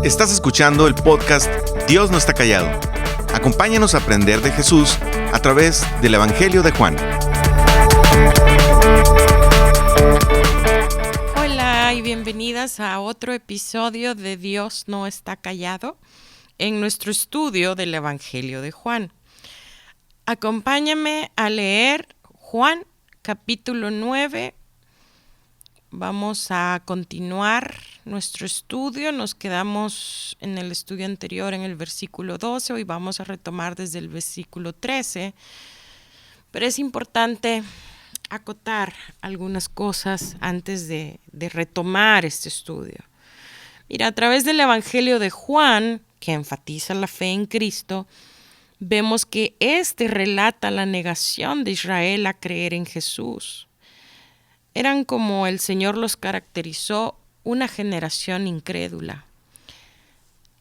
Estás escuchando el podcast Dios no está callado. Acompáñanos a aprender de Jesús a través del Evangelio de Juan. Hola y bienvenidas a otro episodio de Dios no está callado en nuestro estudio del Evangelio de Juan. Acompáñame a leer Juan capítulo 9. Vamos a continuar nuestro estudio. Nos quedamos en el estudio anterior en el versículo 12. Hoy vamos a retomar desde el versículo 13. Pero es importante acotar algunas cosas antes de retomar este estudio. Mira, a través del Evangelio de Juan, que enfatiza la fe en Cristo, vemos que este relata la negación de Israel a creer en Jesús. Eran, como el Señor los caracterizó, una generación incrédula.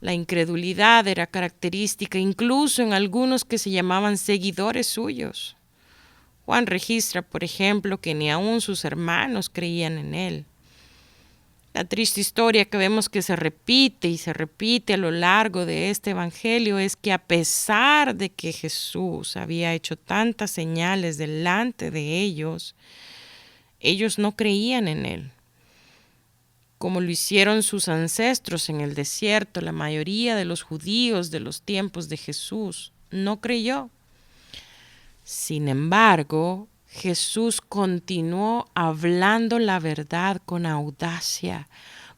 La incredulidad era característica incluso en algunos que se llamaban seguidores suyos. Juan registra, por ejemplo, que ni aun sus hermanos creían en él. La triste historia que vemos que se repite y se repite a lo largo de este evangelio es que a pesar de que Jesús había hecho tantas señales delante de ellos no creían en él. Como lo hicieron sus ancestros en el desierto, la mayoría de los judíos de los tiempos de Jesús no creyó. Sin embargo, Jesús continuó hablando la verdad con audacia,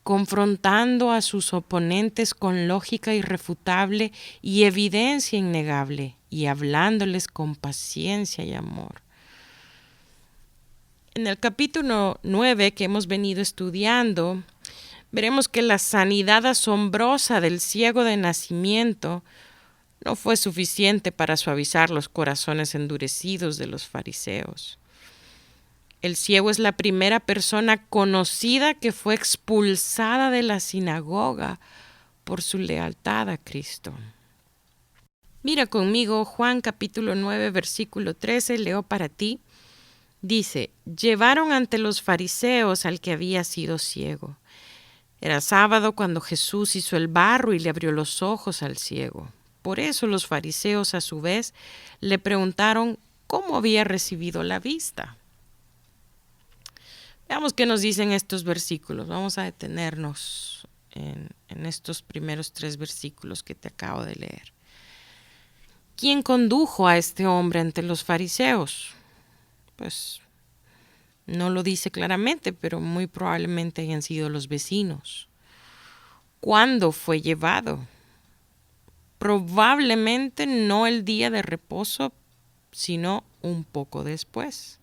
confrontando a sus oponentes con lógica irrefutable y evidencia innegable, y hablándoles con paciencia y amor. En el capítulo 9 que hemos venido estudiando, veremos que la sanidad asombrosa del ciego de nacimiento no fue suficiente para suavizar los corazones endurecidos de los fariseos. El ciego es la primera persona conocida que fue expulsada de la sinagoga por su lealtad a Cristo. Mira conmigo Juan capítulo 9, versículo 13, leo para ti. Dice, llevaron ante los fariseos al que había sido ciego. Era sábado cuando Jesús hizo el barro y le abrió los ojos al ciego. Por eso los fariseos a su vez le preguntaron cómo había recibido la vista. Veamos qué nos dicen estos versículos. Vamos a detenernos en estos primeros 3 versículos que te acabo de leer. ¿Quién condujo a este hombre ante los fariseos? Pues no lo dice claramente, pero muy probablemente hayan sido los vecinos. ¿Cuándo fue llevado? Probablemente no el día de reposo, sino un poco después.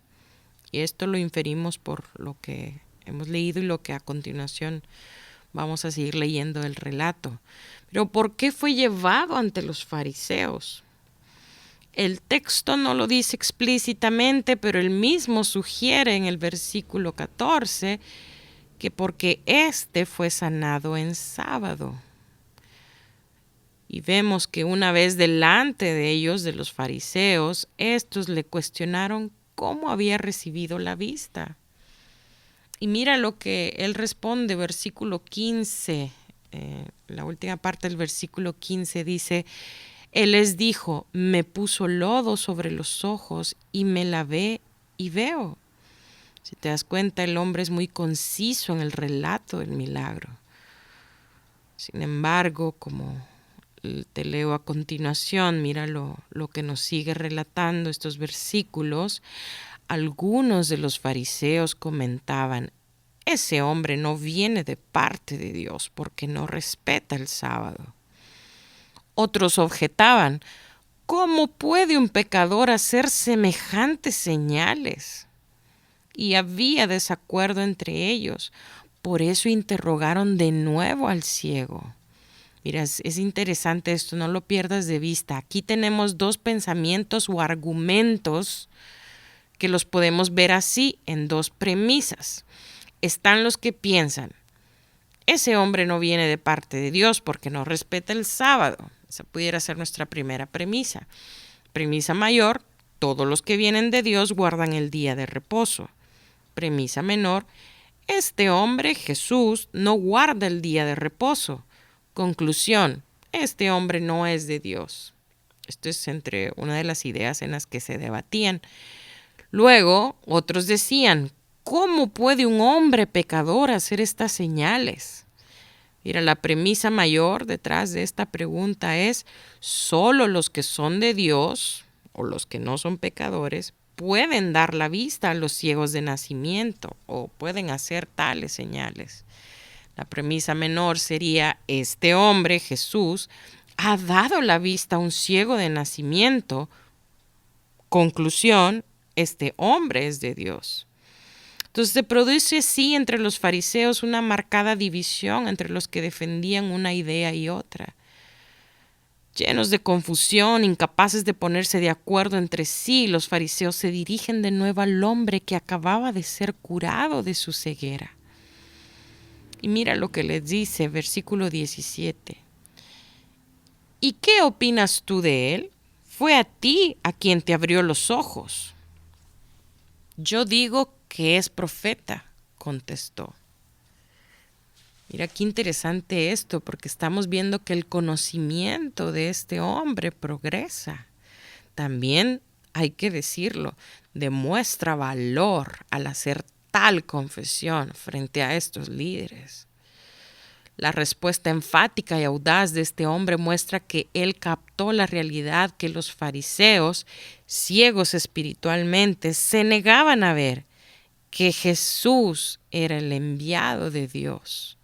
Y esto lo inferimos por lo que hemos leído y lo que a continuación vamos a seguir leyendo el relato. Pero ¿por qué fue llevado ante los fariseos? El texto no lo dice explícitamente, pero él mismo sugiere en el versículo 14 que porque éste fue sanado en sábado. Y vemos que una vez delante de ellos, de los fariseos, estos le cuestionaron cómo había recibido la vista. Y mira lo que él responde, versículo 15, la última parte del versículo 15 dice, Él les dijo, me puso lodo sobre los ojos y me lavé y veo. Si te das cuenta, el hombre es muy conciso en el relato del milagro. Sin embargo, como te leo a continuación, mira lo que nos sigue relatando estos versículos. Algunos de los fariseos comentaban, ese hombre no viene de parte de Dios porque no respeta el sábado. Otros objetaban, ¿cómo puede un pecador hacer semejantes señales? Y había desacuerdo entre ellos. Por eso interrogaron de nuevo al ciego. Mira, es interesante esto, no lo pierdas de vista. Aquí tenemos 2 pensamientos o argumentos que los podemos ver así en 2 premisas. Están los que piensan, ese hombre no viene de parte de Dios porque no respeta el sábado. Esa pudiera ser nuestra primera premisa. Premisa mayor, todos los que vienen de Dios guardan el día de reposo. Premisa menor, este hombre, Jesús, no guarda el día de reposo, Conclusión, este hombre no es de Dios. Esto es entre una de las ideas en las que se debatían. Luego, otros decían, ¿cómo puede un hombre pecador hacer estas señales? Mira, la premisa mayor detrás de esta pregunta es, solo los que son de Dios, o los que no son pecadores, pueden dar la vista a los ciegos de nacimiento, o pueden hacer tales señales. La premisa menor sería, este hombre, Jesús, ha dado la vista a un ciego de nacimiento. Conclusión, este hombre es de Dios. Entonces se produce así entre los fariseos una marcada división entre los que defendían una idea y otra. Llenos de confusión, incapaces de ponerse de acuerdo entre sí, los fariseos se dirigen de nuevo al hombre que acababa de ser curado de su ceguera. Y mira lo que les dice, versículo 17. ¿Y qué opinas tú de él? Fue a ti a quien te abrió los ojos. Yo digo que es profeta, contestó. Mira qué interesante esto, porque estamos viendo que el conocimiento de este hombre progresa. También, hay que decirlo, demuestra valor al hacer tal confesión frente a estos líderes. La respuesta enfática y audaz de este hombre muestra que él captó la realidad que los fariseos, ciegos espiritualmente, se negaban a ver, que Jesús era el enviado de Dios.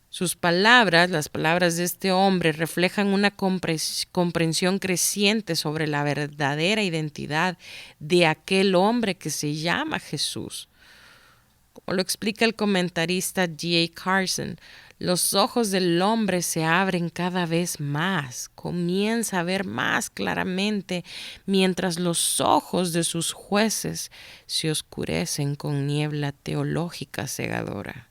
Sus palabras, las palabras de este hombre, reflejan una comprensión creciente sobre la verdadera identidad de aquel hombre que se llama Jesús. Como lo explica el comentarista D.A. Carson, los ojos del hombre se abren cada vez más, comienza a ver más claramente, mientras los ojos de sus jueces se oscurecen con niebla teológica cegadora.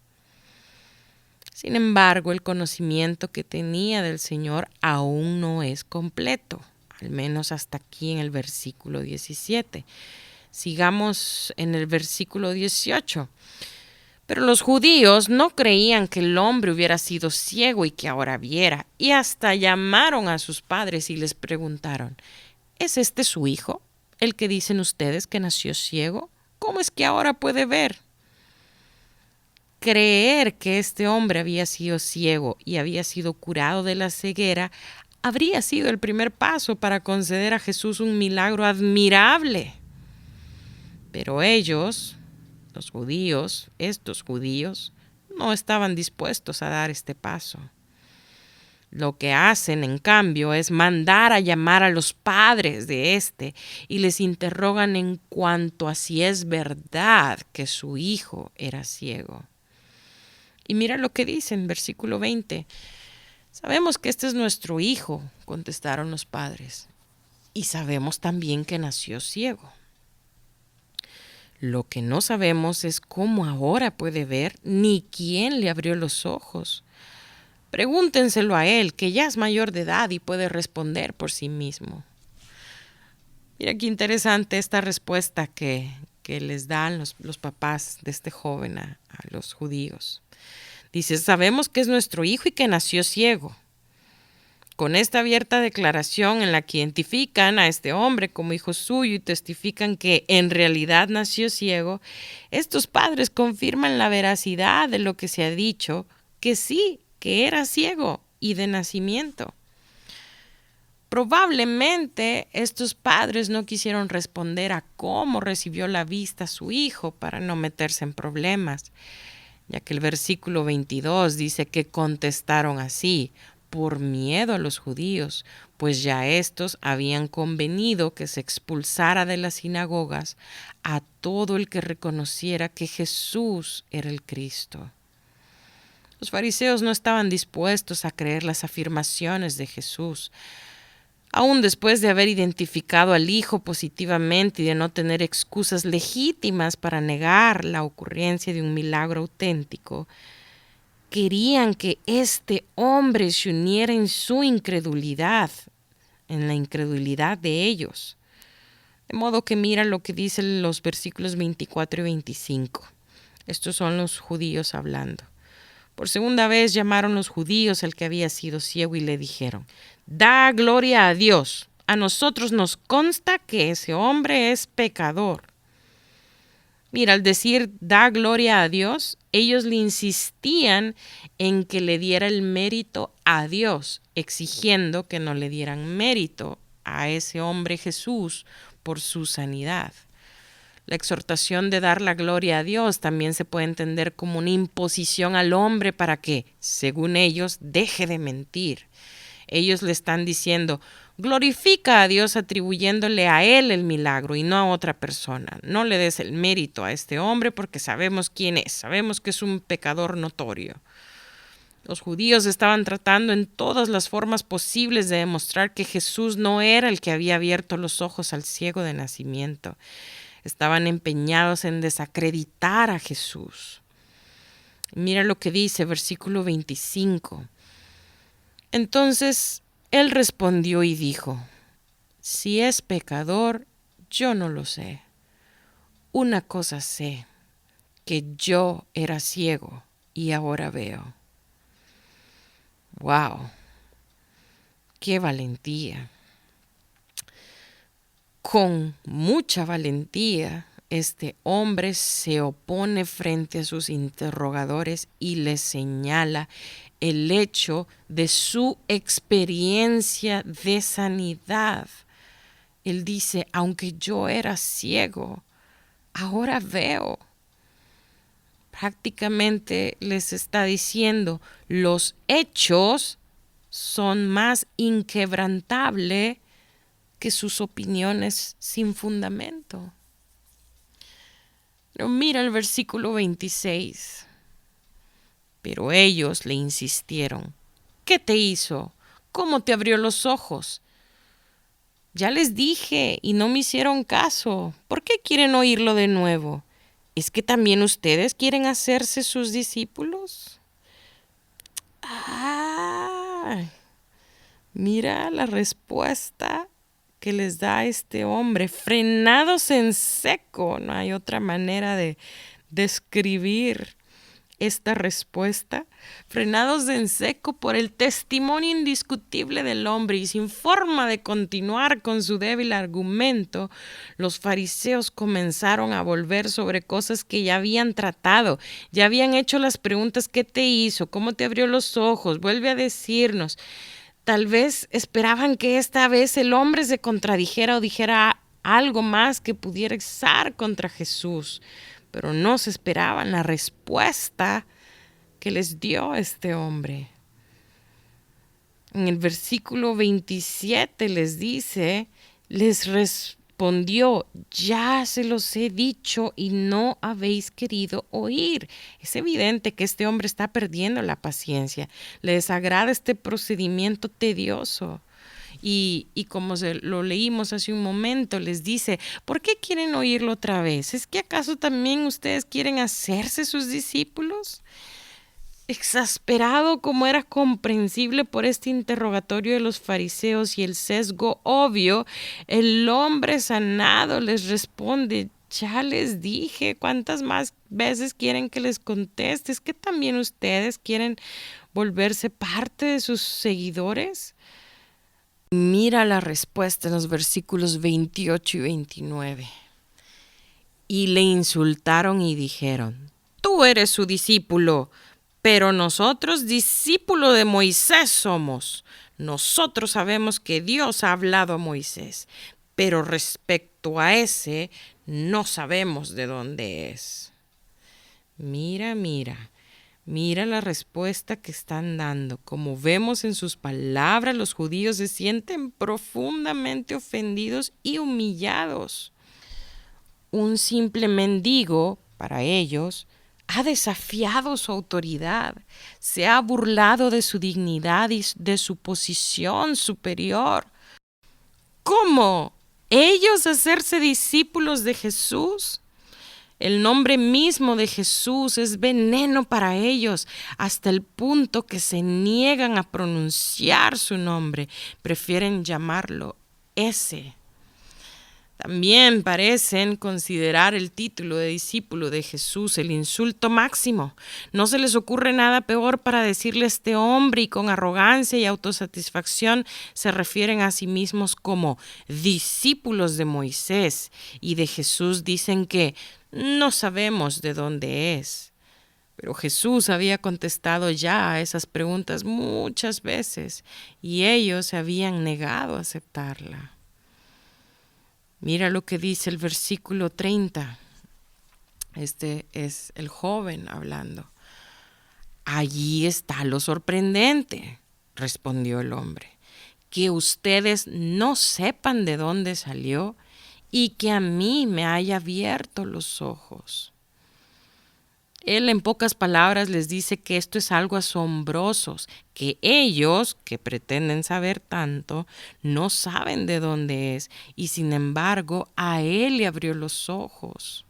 Sin embargo, el conocimiento que tenía del Señor aún no es completo, al menos hasta aquí en el versículo 17. Sigamos en el versículo 18. Pero los judíos no creían que el hombre hubiera sido ciego y que ahora viera, y hasta llamaron a sus padres y les preguntaron, ¿es este su hijo, el que dicen ustedes que nació ciego? ¿Cómo es que ahora puede ver? Creer que este hombre había sido ciego y había sido curado de la ceguera habría sido el primer paso para conceder a Jesús un milagro admirable. Pero ellos, los judíos, estos judíos, no estaban dispuestos a dar este paso. Lo que hacen, en cambio, es mandar a llamar a los padres de éste y les interrogan en cuanto a si es verdad que su hijo era ciego. Y mira lo que dice en versículo 20. Sabemos que este es nuestro hijo, contestaron los padres, y sabemos también que nació ciego. Lo que no sabemos es cómo ahora puede ver, ni quién le abrió los ojos. Pregúntenselo a él, que ya es mayor de edad y puede responder por sí mismo. Mira qué interesante esta respuesta que les dan los papás de este joven a los judíos. Dice, sabemos que es nuestro hijo y que nació ciego. Con esta abierta declaración en la que identifican a este hombre como hijo suyo y testifican que en realidad nació ciego, estos padres confirman la veracidad de lo que se ha dicho, que sí, que era ciego y de nacimiento. Probablemente estos padres no quisieron responder a cómo recibió la vista su hijo para no meterse en problemas, ya que el versículo 22 dice que contestaron así, por miedo a los judíos, pues ya estos habían convenido que se expulsara de las sinagogas a todo el que reconociera que Jesús era el Cristo. Los fariseos no estaban dispuestos a creer las afirmaciones de Jesús. Aún después de haber identificado al Hijo positivamente y de no tener excusas legítimas para negar la ocurrencia de un milagro auténtico, querían que este hombre se uniera en su incredulidad, en la incredulidad de ellos. De modo que mira lo que dicen los versículos 24 y 25. Estos son los judíos hablando. Por segunda vez llamaron los judíos al que había sido ciego y le dijeron: da gloria a Dios. A nosotros nos consta que ese hombre es pecador. Mira, al decir da gloria a Dios, ellos le insistían en que le diera el mérito a Dios, exigiendo que no le dieran mérito a ese hombre Jesús por su sanidad. La exhortación de dar la gloria a Dios también se puede entender como una imposición al hombre para que, según ellos, deje de mentir. Ellos le están diciendo: glorifica a Dios atribuyéndole a Él el milagro y no a otra persona. No le des el mérito a este hombre porque sabemos quién es, sabemos que es un pecador notorio. Los judíos estaban tratando en todas las formas posibles de demostrar que Jesús no era el que había abierto los ojos al ciego de nacimiento. Estaban empeñados en desacreditar a Jesús. Mira lo que dice, versículo 25. Entonces él respondió y dijo: si es pecador, yo no lo sé. Una cosa sé, que yo era ciego y ahora veo. ¡Wow! ¡Qué valentía! Con mucha valentía, este hombre se opone frente a sus interrogadores y les señala el hecho de su experiencia de sanidad. Él dice: aunque yo era ciego, ahora veo. Prácticamente les está diciendo: los hechos son más inquebrantables que sus opiniones sin fundamento. Pero mira el versículo 26. Pero ellos le insistieron: ¿qué te hizo? ¿Cómo te abrió los ojos? Ya les dije y no me hicieron caso. ¿Por qué quieren oírlo de nuevo? ¿Es que también ustedes quieren hacerse sus discípulos? Mira la respuesta que les da este hombre, frenados en seco. No hay otra manera de describir esta respuesta. Frenados en seco por el testimonio indiscutible del hombre y sin forma de continuar con su débil argumento, los fariseos comenzaron a volver sobre cosas que ya habían tratado. Ya habían hecho las preguntas: ¿qué te hizo? ¿Cómo te abrió los ojos? Vuelve a decirnos. Tal vez esperaban que esta vez el hombre se contradijera o dijera algo más que pudiera exar contra Jesús, pero no se esperaban la respuesta que les dio este hombre. En el versículo 27 les dice: les respondió: ya se los he dicho y no habéis querido oír. Es evidente que este hombre está perdiendo la paciencia. Le desagrada este procedimiento tedioso. Y como lo leímos hace un momento, les dice: ¿por qué quieren oírlo otra vez? ¿Es que acaso también ustedes quieren hacerse sus discípulos? Exasperado como era comprensible por este interrogatorio de los fariseos y el sesgo obvio, el hombre sanado les responde: ya les dije, ¿cuántas más veces quieren que les conteste? ¿Es que también ustedes quieren volverse parte de sus seguidores? Mira la respuesta en los versículos 28 y 29. Y le insultaron y dijeron: tú eres su discípulo, pero nosotros discípulos de Moisés somos. Nosotros sabemos que Dios ha hablado a Moisés, pero respecto a ese no sabemos de dónde es. Mira la respuesta que están dando. Como vemos en sus palabras, los judíos se sienten profundamente ofendidos y humillados. Un simple mendigo, para ellos, ha desafiado su autoridad, se ha burlado de su dignidad y de su posición superior. ¿Cómo? ¿Ellos hacerse discípulos de Jesús? El nombre mismo de Jesús es veneno para ellos, hasta el punto que se niegan a pronunciar su nombre. Prefieren llamarlo ese. También parecen considerar el título de discípulo de Jesús el insulto máximo. No se les ocurre nada peor para decirle a este hombre, y con arrogancia y autosatisfacción se refieren a sí mismos como discípulos de Moisés, y de Jesús dicen que no sabemos de dónde es. Pero Jesús había contestado ya a esas preguntas muchas veces y ellos se habían negado a aceptarla. Mira lo que dice el versículo 30. Este es el joven hablando. Allí está lo sorprendente, respondió el hombre, que ustedes no sepan de dónde salió y que a mí me haya abierto los ojos. Él en pocas palabras les dice que esto es algo asombroso, que ellos, que pretenden saber tanto, no saben de dónde es, y sin embargo a él le abrió los ojos.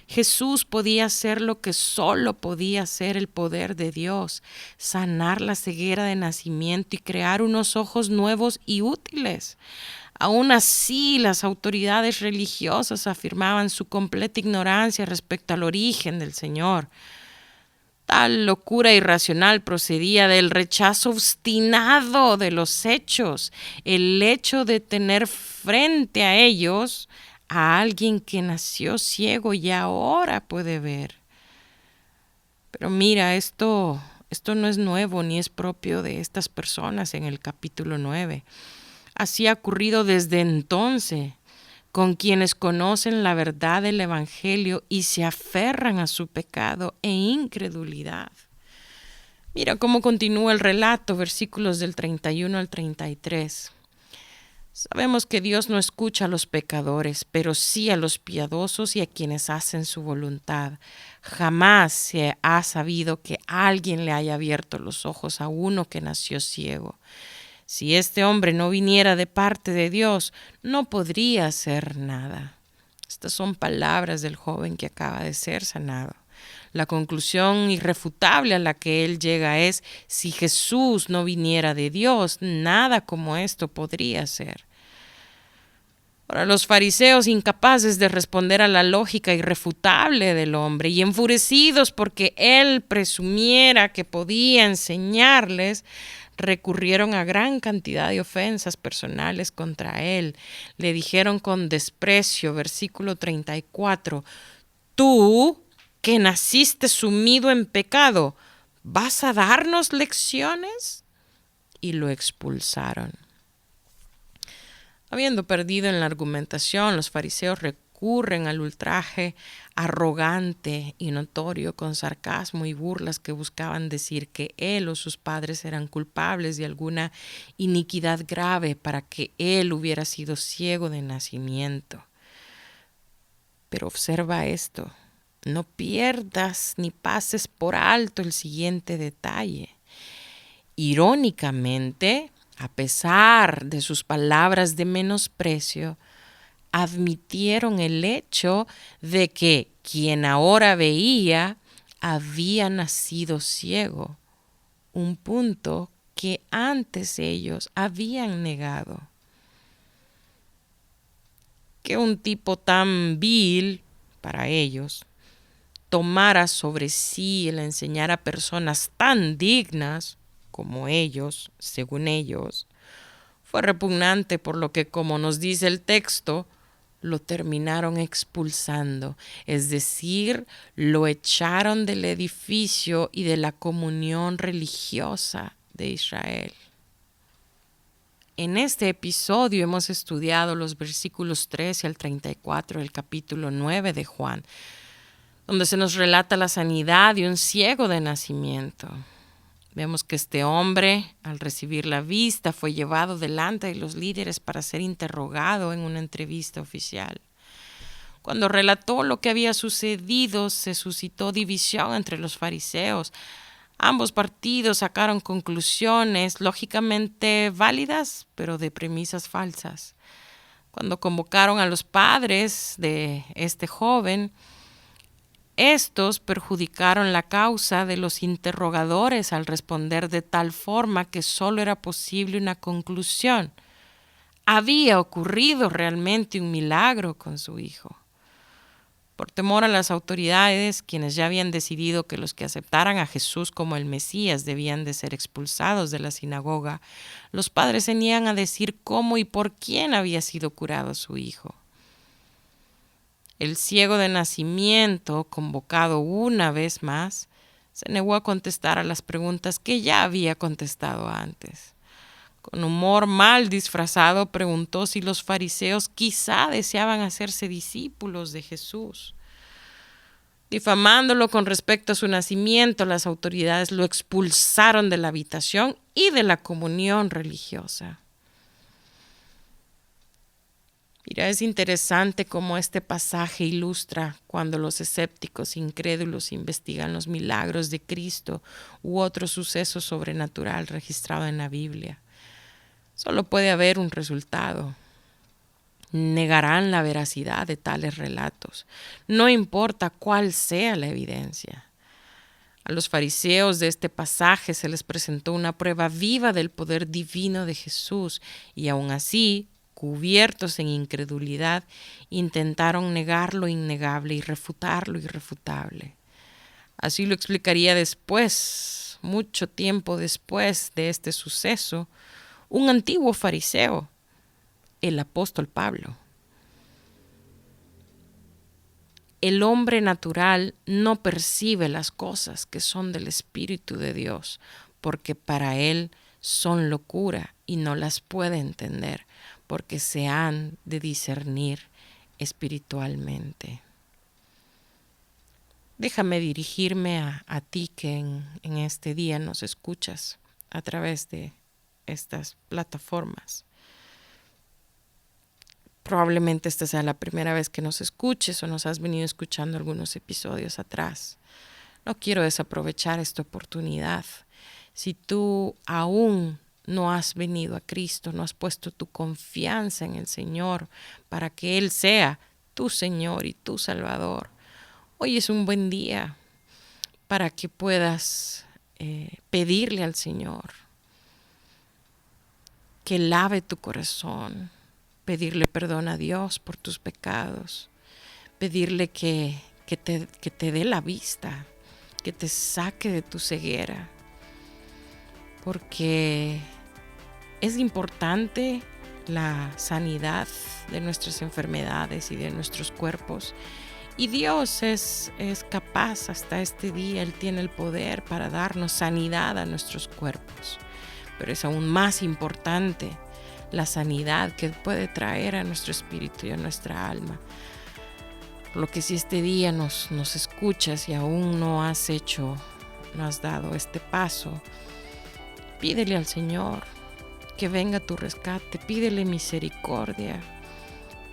Jesús podía hacer lo que solo podía hacer el poder de Dios, sanar la ceguera de nacimiento y crear unos ojos nuevos y útiles. Aún así, las autoridades religiosas afirmaban su completa ignorancia respecto al origen del Señor. Tal locura irracional procedía del rechazo obstinado de los hechos, el hecho de tener frente a ellos a alguien que nació ciego y ahora puede ver. Pero mira, esto no es nuevo ni es propio de estas personas en el capítulo 9. Así ha ocurrido desde entonces con quienes conocen la verdad del Evangelio y se aferran a su pecado e incredulidad. Mira cómo continúa el relato, versículos del 31 al 33. Sabemos que Dios no escucha a los pecadores, pero sí a los piadosos y a quienes hacen su voluntad. Jamás se ha sabido que alguien le haya abierto los ojos a uno que nació ciego. Si este hombre no viniera de parte de Dios, no podría hacer nada. Estas son palabras del joven que acaba de ser sanado. La conclusión irrefutable a la que él llega es: si Jesús no viniera de Dios, nada como esto podría ser. Ahora, los fariseos, incapaces de responder a la lógica irrefutable del hombre y enfurecidos porque él presumiera que podía enseñarles, recurrieron a gran cantidad de ofensas personales contra él. Le dijeron con desprecio, versículo 34, tú que naciste sumido en pecado, ¿vas a darnos lecciones? Y lo expulsaron. Habiendo perdido en la argumentación, los fariseos recurren al ultraje arrogante y notorio con sarcasmo y burlas que buscaban decir que él o sus padres eran culpables de alguna iniquidad grave para que él hubiera sido ciego de nacimiento. Pero observa esto, no pierdas ni pases por alto el siguiente detalle. Irónicamente, a pesar de sus palabras de menosprecio, admitieron el hecho de que quien ahora veía había nacido ciego, un punto que antes ellos habían negado. Que un tipo tan vil para ellos tomara sobre sí el enseñar a personas tan dignas como ellos, según ellos, fue repugnante, por lo que, como nos dice el texto, lo terminaron expulsando, es decir, lo echaron del edificio y de la comunión religiosa de Israel. En este episodio hemos estudiado los versículos 13 al 34 del capítulo 9 de Juan, donde se nos relata la sanidad de un ciego de nacimiento. Vemos que este hombre, al recibir la vista, fue llevado delante de los líderes para ser interrogado en una entrevista oficial. Cuando relató lo que había sucedido, se suscitó división entre los fariseos. Ambos partidos sacaron conclusiones lógicamente válidas, pero de premisas falsas. Cuando convocaron a los padres de este joven, estos perjudicaron la causa de los interrogadores al responder de tal forma que solo era posible una conclusión. había ocurrido realmente un milagro con su hijo. Por temor a las autoridades, quienes ya habían decidido que los que aceptaran a Jesús como el Mesías debían de ser expulsados de la sinagoga, los padres se niegan a decir cómo y por quién había sido curado su hijo. El ciego de nacimiento, convocado una vez más, se negó a contestar a las preguntas que ya había contestado antes. Con humor mal disfrazado preguntó si los fariseos quizá deseaban hacerse discípulos de Jesús. Difamándolo con respecto a su nacimiento, las autoridades lo expulsaron de la habitación y de la comunión religiosa. Mira, es interesante cómo este pasaje ilustra cuando los escépticos incrédulos investigan los milagros de Cristo u otro suceso sobrenatural registrado en la Biblia. Solo puede haber un resultado. Negarán la veracidad de tales relatos, no importa cuál sea la evidencia. A los fariseos de este pasaje se les presentó una prueba viva del poder divino de Jesús y aún así, cubiertos en incredulidad, intentaron negar lo innegable y refutar lo irrefutable. Así lo explicaría después, mucho tiempo después de este suceso, un antiguo fariseo, el apóstol Pablo. El hombre natural no percibe las cosas que son del Espíritu de Dios, porque para él son locura y no las puede entender, porque se han de discernir espiritualmente. Déjame dirigirme a ti que en este día nos escuchas a través de estas plataformas. Probablemente esta sea la primera vez que nos escuches o nos has venido escuchando algunos episodios atrás. No quiero desaprovechar esta oportunidad. Si tú aún no has venido a Cristo, no has puesto tu confianza en el Señor para que Él sea tu Señor y tu Salvador, hoy es un buen día para que puedas pedirle al Señor que lave tu corazón, pedirle perdón a Dios por tus pecados, pedirle que te dé la vista, que te saque de tu ceguera, porque es importante la sanidad de nuestras enfermedades y de nuestros cuerpos. Y Dios es capaz hasta este día, Él tiene el poder para darnos sanidad a nuestros cuerpos. Pero es aún más importante la sanidad que puede traer a nuestro espíritu y a nuestra alma. Por lo que si este día nos escuchas y aún no has dado este paso, pídele al Señor que venga a tu rescate, pídele misericordia,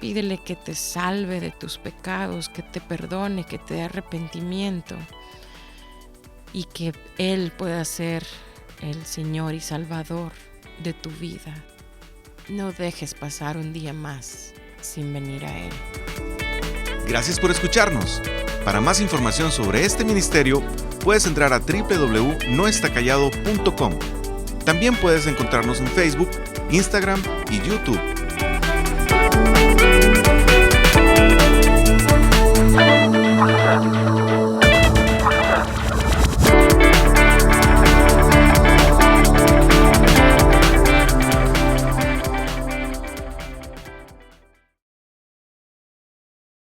pídele que te salve de tus pecados, que te perdone, que te dé arrepentimiento y que Él pueda ser el Señor y Salvador de tu vida. No dejes pasar un día más sin venir a Él. Gracias por escucharnos. Para más información sobre este ministerio, puedes entrar a www.noestacallado.com. También puedes encontrarnos en Facebook, Instagram y YouTube.